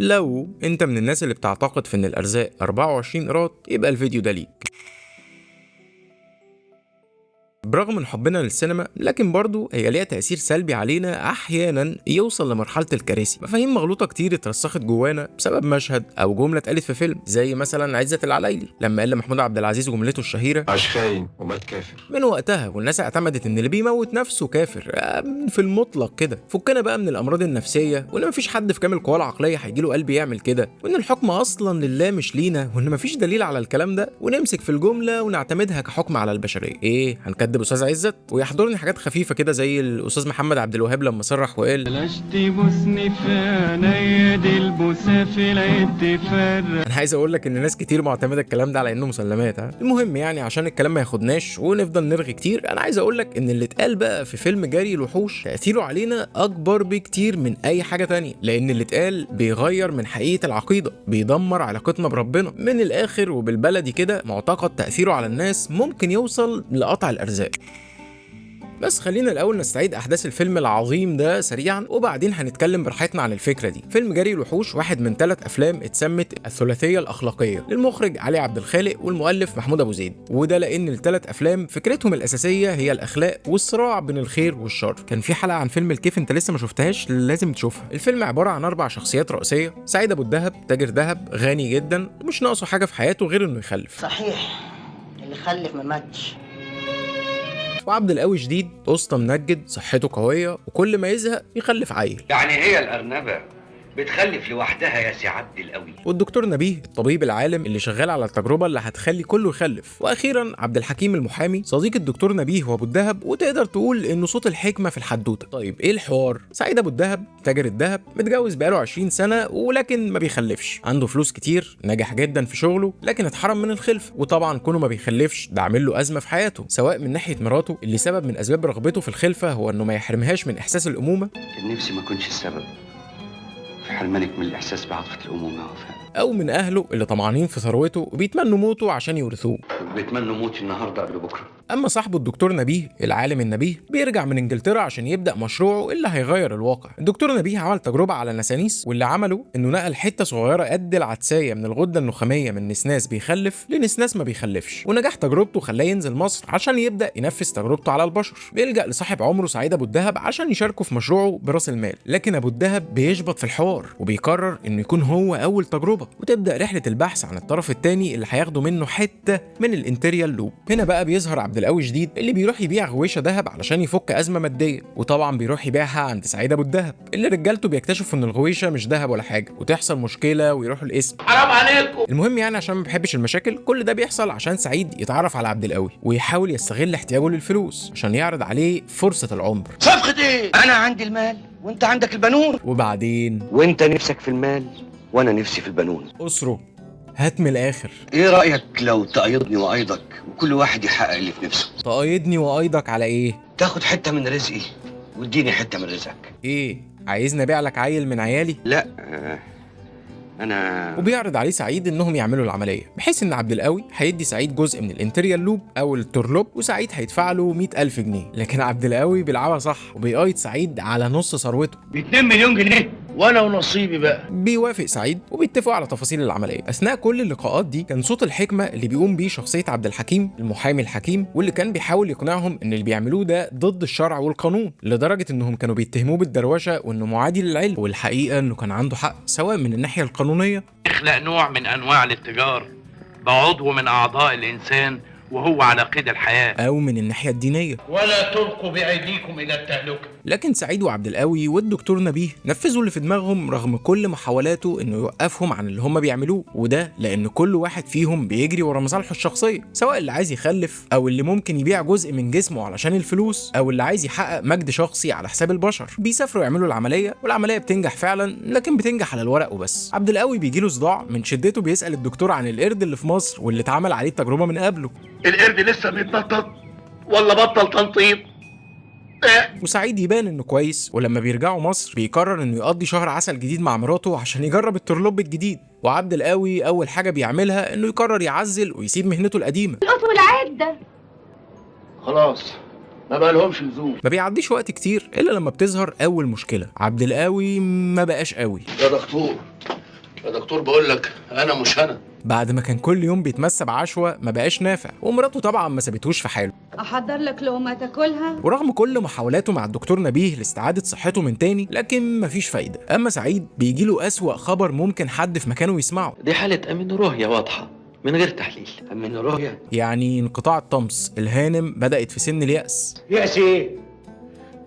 لو انت من الناس اللي بتعتقد في ان الارزاق 24 قيراط يبقى الفيديو ده ليك. برغم من حبنا للسينما لكن برضو هي ليها تأثير سلبي علينا أحيانا يوصل لمرحلة الكارثي. مفاهيم مغلوطة كتير اترسخت جوانا بسبب مشهد أو جملة اتقالت في فيلم، زي مثلا عزت العلايلي لما قال لمحمود عبد العزيز جملته الشهيرة عاش خاين ومات كافر. من وقتها والناس اعتمدت ان اللي بيموت نفسه كافر في المطلق كده. فكنا بقى من الأمراض النفسية، وإن مفيش حد في كامل قواه العقلية هيجيله قلب يعمل كده، وإن الحكم أصلا لله مش لينا، وإن مفيش دليل على الكلام ده، ونمسك في الجملة ونعتمدها كحكم على البشرية. إيه هنكدب أستاذ عزت؟ ويحضرني حاجات خفيفه كده زي الاستاذ محمد عبد الوهاب لما صرح وقال بلاش تبوسني في عينيا دي البوسه في العيد تفرق. انا عايز اقول لك ان ناس كتير معتمده الكلام ده على انه مسلمات. المهم يعني عشان الكلام ما ياخدناش ونفضل نرغي كتير، انا عايز اقول لك ان اللي اتقال بقى في فيلم جري الوحوش تاثيره علينا اكبر بكتير من اي حاجه تانية، لان اللي اتقال بيغير من حقيقه العقيده، بيدمر علاقتنا بربنا من الاخر. وبالبلدي كده معتقد تاثيره على الناس ممكن يوصل لقطع الارزاق. بس خلينا الأول نستعيد أحداث الفيلم العظيم ده سريعا، وبعدين هنتكلم براحتنا عن الفكرة دي. فيلم جري الوحوش واحد من 3 أفلام اتسمت الثلاثية الأخلاقية للمخرج علي عبد الخالق والمؤلف محمود أبو زيد، وده لأن ال3 أفلام فكرتهم الأساسية هي الأخلاق والصراع بين الخير والشر. كان في حلقة عن فيلم الكيف أنت لسه ما شفتهاش لازم تشوفها. الفيلم عبارة عن 4 شخصيات رئيسية: سعيد أبو الدهب تاجر ذهب غني جدا مش ناقصه حاجة في حياته غير إنه يخلف. صحيح اللي خلف ما ماتش. وعبد القوي جديد قسطى منجد صحته قويه وكل ما يزهق يخلف عيل. يعني هي الأرنبة بتخلف لوحدها يا سي عبد القوي. والدكتور نبيه الطبيب العالم اللي شغال على التجربه اللي هتخلي كله يخلف. واخيرا عبد الحكيم المحامي صديق الدكتور نبيه وابو الدهب، وتقدر تقول انه صوت الحكمه في الحدوته. طيب ايه الحوار؟ سعيد ابو الدهب تاجر الذهب متجوز بقاله 20 سنه ولكن ما بيخلفش، عنده فلوس كتير، ناجح جدا في شغله، لكن اتحرم من الخلفه. وطبعا كونه ما بيخلفش ده عامل له ازمه في حياته، سواء من ناحيه مراته اللي سبب من اسباب رغبته في الخلفه هو انه ما يحرمهاش من احساس الامومه، كان نفسي ما كنتش السبب في حرمانك من الإحساس بعاطفة الأمومة وفاء، او من اهله اللي طمعانين في ثروته وبيتمنوا موته عشان يورثوه، بيتمنوا موتي النهارده قبل بكره. اما صاحبه الدكتور نبيه العالم النبيه بيرجع من انجلترا عشان يبدا مشروعه اللي هيغير الواقع. الدكتور نبيه عمل تجربه على نسانيس، واللي عمله انه نقل حته صغيره قد العدسايه من الغده النخاميه من نسناس بيخلف لنسناس ما بيخلفش، ونجاح تجربته خلاه ينزل مصر عشان يبدا ينفذ تجربته على البشر. بيلجا لصاحب عمره سعيد ابو الدهب عشان يشاركه في مشروعه براس المال، لكن ابو الدهب بيشبط في الحوار وبيقرر انه يكون هو اول تجربه، وتبدا رحله البحث عن الطرف الثاني اللي هياخده منه حته من الانتريال لوب. هنا بقى بيظهر عبد القوي جديد اللي بيروح يبيع غويشه ذهب علشان يفك ازمه ماديه، وطبعا بيروح يبيعها عند سعيد ابو الدهب اللي رجالته بيكتشفوا ان الغويشه مش ذهب ولا حاجه، وتحصل مشكله ويروحوا القسم. حرام عليكم. المهم يعني عشان ما بحبش المشاكل، كل ده بيحصل عشان سعيد يتعرف على عبد القوي ويحاول يستغل احتياجه للفلوس عشان يعرض عليه فرصه العمر. صفقة ايه؟ أنا عندي المال وأنت عندك البنون، وبعدين وأنت نفسك في المال وأنا نفسي في البنون. اسره هات من الاخر. إيه رأيك لو تقيضني وأيضك وكل واحد يحقق اللي في نفسه؟ تقايدني وايضك على ايه؟ تاخد حتة من رزقي واديني حتة من رزقك. ايه عايزني ابيع لك عيل من عيالي؟ لا أنا وبيعرض عليه سعيد انهم يعملوا العمليه، بحيث ان عبد القوي هيدي سعيد جزء من الانتريال لوب او التورلوب، وسعيد هيدفع له 100,000 جنيه. لكن عبد القوي بيلعبها صح وبيقايد سعيد على نص ثروته ب2 مليون جنيه وأنا ونصيبي بقى. بيوافق سعيد وبيتفقوا على تفاصيل العمليه. اثناء كل اللقاءات دي كان صوت الحكمه اللي بيقوم بيه شخصيه عبد الحكيم المحامي الحكيم، واللي كان بيحاول يقنعهم ان اللي بيعملوه ده ضد الشرع والقانون، لدرجه انهم كانوا بيتهموه بالدروشه وانه معادي للعلم، والحقيقه انه كان عنده حق سواء من الناحيه القانونيه يخلق نوع من أنواع الاتجار بعضو من أعضاء الإنسان وهو على قيد الحياة، او من الناحيه الدينيه. ولا تلقوا بأيديكم إلى التهلكة. لكن سعيد وعبد القوي والدكتور نبيه نفذوا اللي في دماغهم رغم كل محاولاته انه يوقفهم عن اللي هم بيعملوه، وده لان كل واحد فيهم بيجري ورا مصالحه الشخصيه، سواء اللي عايز يخلف او اللي ممكن يبيع جزء من جسمه علشان الفلوس، او اللي عايز يحقق مجد شخصي على حساب البشر. بيسافروا يعملوا العمليه والعمليه بتنجح فعلا، لكن بتنجح على الورق وبس. عبد القوي بيجيله صداع من شدته، بيسال الدكتور عن القرد اللي في مصر واللي اتعمل عليه التجربه من قبله. القرد لسه بيتنطط ولا بطل تنطيط؟ وسعيد يبان انه كويس، ولما بيرجعوا مصر بيقرر انه يقضي شهر عسل جديد مع مراته عشان يجرب التورلوب الجديد. وعبد القوي اول حاجه بيعملها انه يقرر يعزل ويسيب مهنته القديمه. القط والعدة خلاص ما بقى لهمش لزوم. ما بيعديش وقت كتير الا لما بتظهر اول مشكله. عبد القوي ما بقاش قوي. يا دكتور يا دكتور بقول لك انا مش انا. بعد ما كان كل يوم بيتمسى بعشوة ما بقاش نافع، ومراته طبعا ما سابتهوش في حاله. احضر لك لقمه تاكلها؟ ورغم كل محاولاته مع الدكتور نبيه لاستعادة صحته من تاني، لكن مفيش فايدة. اما سعيد بيجيله أسوأ خبر ممكن حد في مكانه يسمعه. دي حالة أمينوريا واضحة من غير تحليل. أمينوريا؟ يعني انقطاع الطمس، الهانم بدأت في سن اليأس. يأس ايه؟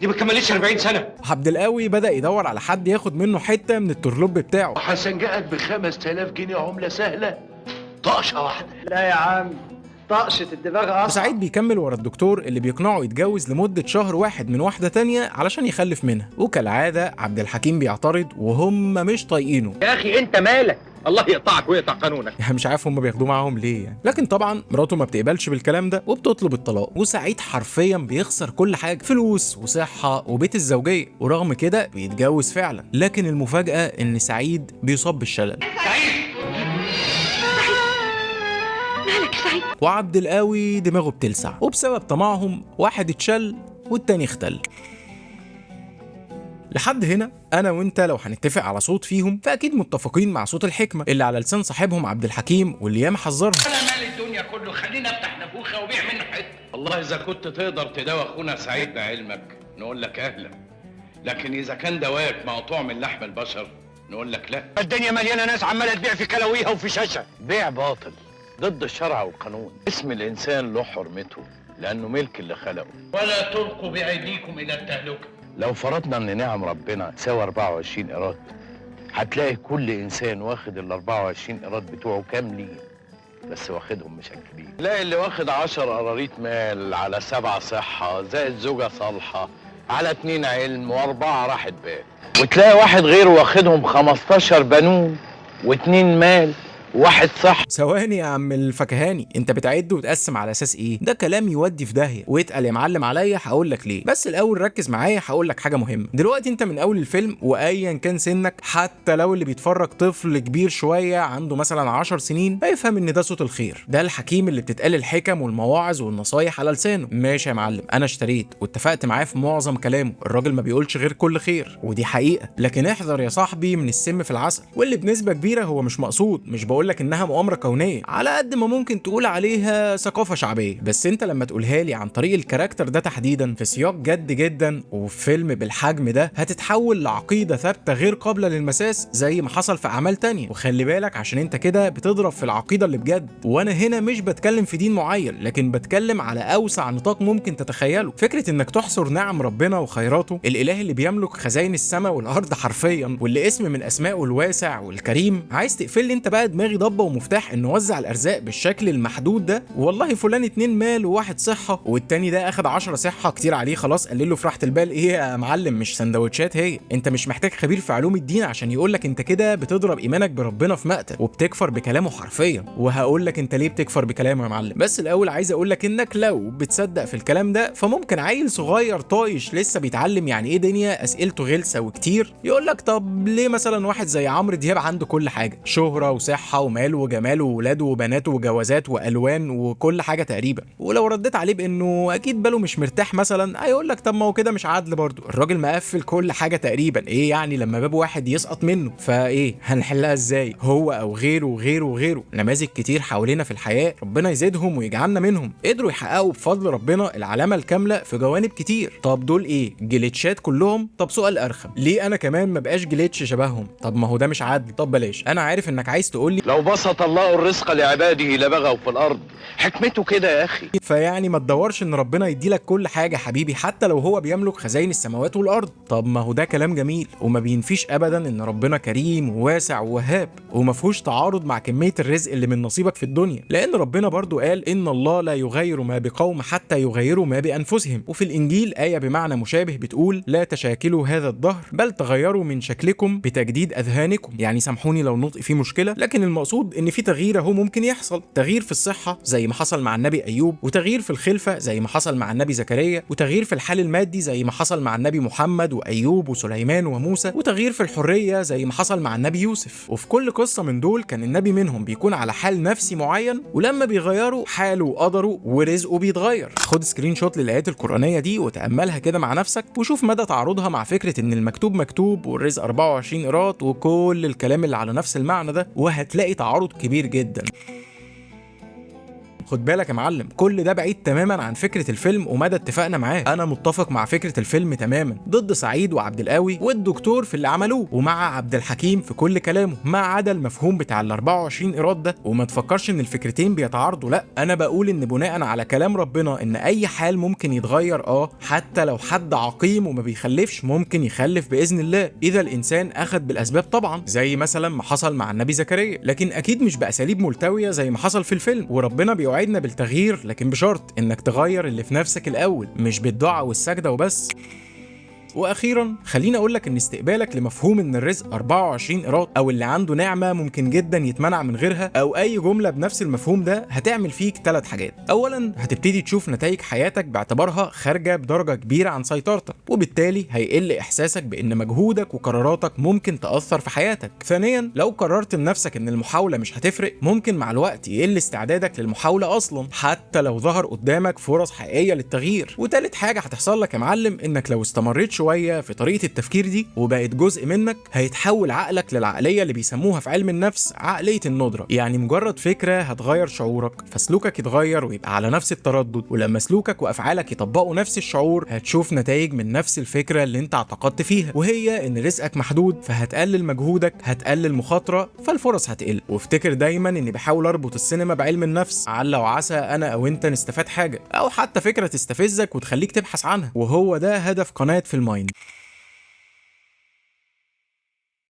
دي ما كملتش 40 سنة. عبد القوي بدأ يدور على حد ياخد منه حتة من الترلوب بتاعه. حسن جاءت ب5000 جنيه عملة سهلة، طقشة واحدة. لا يا عم، طقشة الدماغ أصلا. وسعيد بيكمل ورا الدكتور اللي بيقنعه يتجوز لمدة شهر واحد من واحدة تانية علشان يخلف منها، وكالعادة عبد الحكيم بيعترض وهم مش طايقينه. يا أخي أنت مالك؟ الله يقطعك ويقطع قانونك. مش عارف هم بياخدوه معاهم ليه يعني. لكن طبعا مراته ما بتقبلش بالكلام ده وبتطلب الطلاق، وسعيد حرفيا بيخسر كل حاجة، فلوس وصحة وبيت الزوجية، ورغم كده بيتجوز فعلا. لكن المفاجأة ان سعيد بيصاب بالشلل. وعبد القوي دماغه بتلسع، وبسبب طمعهم واحد اتشل والتاني اختل. لحد هنا انا وانت لو هنتفق على صوت فيهم فاكيد متفقين مع صوت الحكمه اللي على لسان صاحبهم عبد الحكيم، واللي ياما حذرهم. انا مال الدنيا كله، خلينا افتح نافوخه وبيع منه حته. والله اذا كنت تقدر تداوي اخونا سعيد بعلمك نقول لك اهلا، لكن اذا كان دواك مقطوع من لحم البشر نقول لك لا. الدنيا مليانة ناس عمالة تبيع في كلاويها وفي شاشة. بيع باطل ضد الشرع والقانون. اسم الإنسان له حرمته لأنه ملك اللي خلقه. ولا تلقوا بأيديكم إلى التهلكة. لو فرضنا إن نعم ربنا تساوي 24 قيراط، هتلاقي كل إنسان واخد ال 24 قيراط بتوعه كاملين، بس واخدهم مشكلين. تلاقي اللي واخد 10 قراريط مال على 7 صحة زائد زوجة صالحة على 2 علم و4 راحة بال، وتلاقي واحد غيره واخدهم 15 بنون و2 مال واحد صح. ثواني يا عم الفكهاني، انت بتعد وتقسم على اساس ايه؟ ده كلام يودي في داهيه، واتقل يا معلم عليا هقول لك ليه. بس الاول ركز معايا، هقول لك حاجه مهمه. دلوقتي انت من اول الفيلم وايا كان سنك، حتى لو اللي بيتفرج طفل كبير شويه عنده مثلا 10 سنين، هيفهم ان ده صوت الخير، ده الحكيم اللي بتتقال الحكم والمواعظ والنصايح على لسانه. ماشي يا معلم، انا اشتريت واتفقت معاه في معظم كلامه، الراجل ما بيقولش غير كل خير ودي حقيقه. لكن احذر يا صاحبي من السم في العسل، واللي بنسبه كبيره هو مش مقصود. مش بقول لك انها مؤامره كونيه، على قد ما ممكن تقول عليها ثقافه شعبيه، بس انت لما تقولها لي عن طريق الكاركتر ده تحديدا في سياق جد جدا وفي فيلم بالحجم ده، هتتحول لعقيده ثابته غير قابله للمساس زي ما حصل في اعمال تانية. وخلي بالك عشان انت كده بتضرب في العقيده اللي بجد. وانا هنا مش بتكلم في دين معين، لكن بتكلم على اوسع نطاق ممكن تتخيله. فكره انك تحصر نعم ربنا وخيراته، الاله اللي بيملك خزائن السماء والارض حرفيا، واللي اسم من اسمائه الواسع والكريم، عايز تقفل لي انت بقى دماغي ضبه ومفتاح انه وزع الارزاق بالشكل المحدود ده. والله فلان 2 مال وواحد صحه، والتاني ده اخد 10 صحه كتير عليه، خلاص قلل له في راحه البال. ايه يا معلم، مش سندوتشات هي. انت مش محتاج خبير في علوم الدين عشان يقولك انت كده بتضرب ايمانك بربنا في مقتل وبتكفر بكلامه حرفيا. وهقول لك انت ليه بتكفر بكلامه يا معلم. بس الاول عايز اقول لك انك لو بتصدق في الكلام ده، فممكن عيل صغير طايش لسه بيتعلم يعني ايه دنيا، اسئلته غلسه وكتير، يقول لك طب ليه مثلا واحد زي عمرو دياب عنده كل حاجه، شهره وصحه ومال وجمال وولاد وبنات وجوازات والوان وكل حاجه تقريبا، ولو رديت عليه بانه اكيد باله مش مرتاح مثلا، هيقول لك طب ما هو كده مش عدل برضه، الراجل مقفل كل حاجه تقريبا، ايه يعني لما باب واحد يسقط منه؟ فايه هنحلها ازاي؟ هو او غيره وغيره وغيره، نماذج كتير حوالينا في الحياه ربنا يزيدهم ويجعلنا منهم، قدروا يحققوا بفضل ربنا العلامه الكامله في جوانب كتير. طب دول ايه؟ جليتشات كلهم؟ طب سؤال ارخم، ليه انا كمان ما بقاش جليتش شبههم؟ طب ما هو ده مش عدل. طب بلاش، انا عارف انك عايز تقول لي لو بسط الله الرزق لعباده لبغوا في الارض، حكمته كده يا اخي. فيعني ما تدورش ان ربنا يديلك كل حاجه حبيبي، حتى لو هو بيملك خزائن السماوات والارض. طب ما هو ده كلام جميل وما بينفيش ابدا ان ربنا كريم وواسع ووهاب، وما فيهوش تعارض مع كميه الرزق اللي من نصيبك في الدنيا، لان ربنا برضو قال ان الله لا يغير ما بقوم حتى يغيروا ما بانفسهم. وفي الانجيل ايه بمعنى مشابه بتقول لا تشاكلوا هذا الدهر بل تغيروا من شكلكم بتجديد اذهانكم. يعني سامحوني لو نطق فيه مشكله، لكن المقصود ان في تغيير اهو ممكن يحصل، تغيير في الصحه زي ما حصل مع النبي ايوب، وتغيير في الخلفه زي ما حصل مع النبي زكريا، وتغيير في الحال المادي زي ما حصل مع النبي محمد وايوب وسليمان وموسى، وتغيير في الحريه زي ما حصل مع النبي يوسف. وفي كل قصه من دول كان النبي منهم بيكون على حال نفسي معين، ولما بيغيروا حاله وقدره ورزقه بيتغير. خد سكرين شوت للايات القرانيه دي وتاملها كده مع نفسك، وشوف مدى تعارضها مع فكره ان المكتوب مكتوب والرزق 24 قيراط وكل الكلام اللي على نفس المعنى ده، وهتلاقي تعارض كبير جدا. خد بالك يا معلم، كل ده بعيد تماما عن فكره الفيلم ومدى اتفاقنا معاه. انا متفق مع فكره الفيلم تماما، ضد سعيد وعبد القوي والدكتور في اللي عملوه، ومع عبد الحكيم في كل كلامه، ما عدا المفهوم بتاع ال 24 قيراط ده. وما تفكرش ان الفكرتين بيتعارضوا، لا، انا بقول ان بناء على كلام ربنا ان اي حال ممكن يتغير، حتى لو حد عقيم وما بيخلفش ممكن يخلف باذن الله، اذا الانسان اخذ بالاسباب طبعا، زي مثلا ما حصل مع النبي زكريا، لكن اكيد مش باساليب ملتويه زي ما حصل في الفيلم. وربنا بيوعدنا بالتغيير، لكن بشرط انك تغير اللي في نفسك الاول، مش بالدعاء والسجده وبس. واخيرا خليني اقول لك ان استقبالك لمفهوم ان الرزق 24 قيراط، او اللي عنده نعمه ممكن جدا يتمنع من غيرها، او اي جمله بنفس المفهوم ده، هتعمل فيك 3 حاجات. اولا، هتبتدي تشوف نتائج حياتك باعتبارها خارجه بدرجه كبيره عن سيطرتك، وبالتالي هيقل احساسك بان مجهودك وقراراتك ممكن تاثر في حياتك. ثانيا، لو قررت لنفسك ان المحاوله مش هتفرق، ممكن مع الوقت يقل استعدادك للمحاوله اصلا، حتى لو ظهر قدامك فرص حقيقيه للتغيير. وثالث حاجه هتحصل لك يا معلم، انك لو استمريت شويه في طريقه التفكير دي وبقت جزء منك، هيتحول عقلك للعقليه اللي بيسموها في علم النفس عقليه الندره. يعني مجرد فكره هتغير شعورك، فسلوكك يتغير ويبقى على نفس التردد، ولما سلوكك وافعالك يطبقوا نفس الشعور، هتشوف نتائج من نفس الفكره اللي انت اعتقدت فيها، وهي ان رزقك محدود، فهتقلل مجهودك، هتقلل مخاطره، فالفرص هتقل. وافتكر دايما اني بحاول اربط السينما بعلم النفس، عل وعسى انا او انت نستفاد حاجه، او حتى فكره تستفزك وتخليك تبحث عنها، وهو ده هدف قناه في المايند.